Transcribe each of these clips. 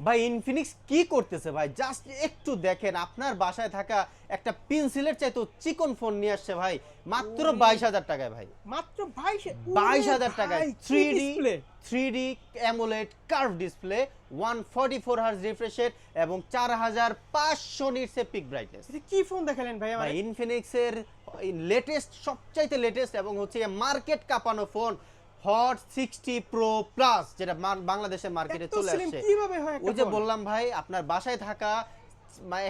ভাই ইনফিনিক্স কি করতেছে ভাই, জাস্ট একটু দেখেন। আপনার বাসায় থাকা একটা পেন্সিলের চাইতে চিকন ফোন নিয়ে আসছে ভাই মাত্র 22,000 টাকায় ভাই। মাত্র 22,000 টাকায় 3D display 3D AMOLED curve display, 144 hertz refresh rate এবং 4500 নিটসের পিক ব্রাইটনেস। এটা কি ফোন দেখালেন ভাই ভাই আমারে? ইনফিনিক্সের লেটেস্ট, সবচাইতে লেটেস্ট এবং হচ্ছে মার্কেট কাঁপানো ফোন হট 60 প্রো প্লাস, যেটা বাংলাদেশের মার্কেটে এত চলে slim আসছে। কিভাবে হয় একটা ওই যে ফোন? বললাম ভাই, আপনার বাসায় থাকা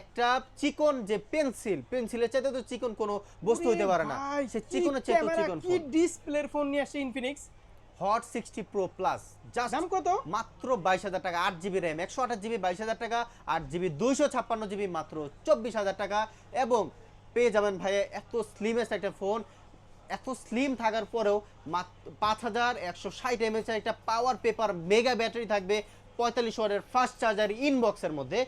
একটা চিকন যে পেন্সিলের চাইতে তো চিকন কোনো বস্তু হইতে পারে না, ভাই, সে কি চিকনের চাইতে ক্যামেরা, চিকন কি ফোন। ডিসপ্লের ফোন নিয়ে আসছে Infinix. Hot 60 pro plus, just দাম কত? মাত্র 22,000 টাকা। 8GB র্যাম, 128GB 22,000 টাকা, 8GB 256GB মাত্র 24,000 টাকা। এবং পেয়ে যাবেন ভাই এত স্লিমেস্ট একটা ফোন, এত স্লিম থাকার পরেও মাত্র 5160 mAh একটা পাওয়ার পেপার মেগা ব্যাটারি থাকবে, 45 ওয়াটের ফাস্ট চার্জার ইনবক্সের মধ্যে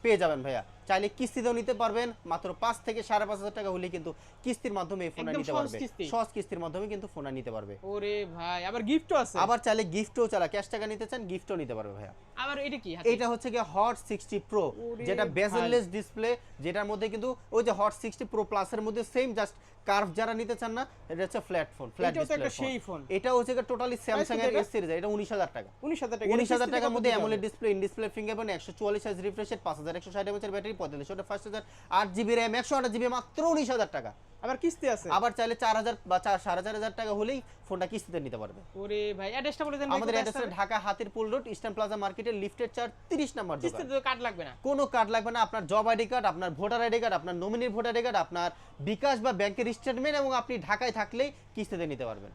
পেয়ে যাবেন ভাইয়া। চাইলে কিস্তিতেও নিতে পারবেন, মাত্র 5 থেকে 5,500 টাকা হলে কিন্তু কিস্তির মাধ্যমে এই ফোনটা একদম নিতে সহজ পারবে। কিস্তি। সহজ কিস্তির মাধ্যমে কিন্তু ফোনটা নিতে পারবে। ওরে ভাই, আবার গিফটও আছে। আবার চাইলে গিফটও চালা, ক্যাশ টাকা নিতে চান গিফটও নিতে পারবে ভাইয়া। আবার এটা কি হাতে? এটা হচ্ছে কি হট 60 প্রো, ওরে যেটা ভাই। বেজেললেস ডিসপ্লে, যেটার মধ্যে কিন্তু ওই যে হট 60 প্রো প্লাসের মধ্যে সেম, জাস্ট কার্ভ যারা নিতে চান না, এটা হচ্ছে ফ্ল্যাট ফোন, ফ্ল্যাট এটাও তো একটা ডিসপ্লে সেই ফোন। এটা হচ্ছে টোটালি স্যামসাং এর এস সিরিজ, এটা 19,000 টাকা। 19,000 টাকা। 19,000 টাকার মধ্যে AMOLED display, in display fingerprint, 144 hertz refresh rate, 5160 mAh এর ব্যাটারি, 45 ওয়াটের fast charger, 8GB RAM, 128GB মাত্র 19,000 টাকা। আবার কিস্তি আছে। আবার চাইলে 4,000 বা 4,500 টাকা হলেই ফোনটা কিস্তিতে নিতে পারবে। ওরে ভাই, অ্যাড্রেসটা বলে দেন ভাই। আমাদের কোথায় অ্যাড্রেস আসতে হবে? Dhaka Hatirpul road, eastern plaza মার্কেটের লিফটের 30 নম্বর দোকান। কিস্তিতে তো কার্ড লাগবে না। কোনো কার্ড লাগবে না, আপনার জব আইডি কার্ড, আপনার ভোটার আইডি কার্ড, আপনার নমিনির ভোটার আইডি কার্ড, আপনার বিকাশ বা ব্যাংকের স্টেটমেন্ট এবং আপনি ঢাকায় থাকলেই কিস্তিতে নিতে পারবেন।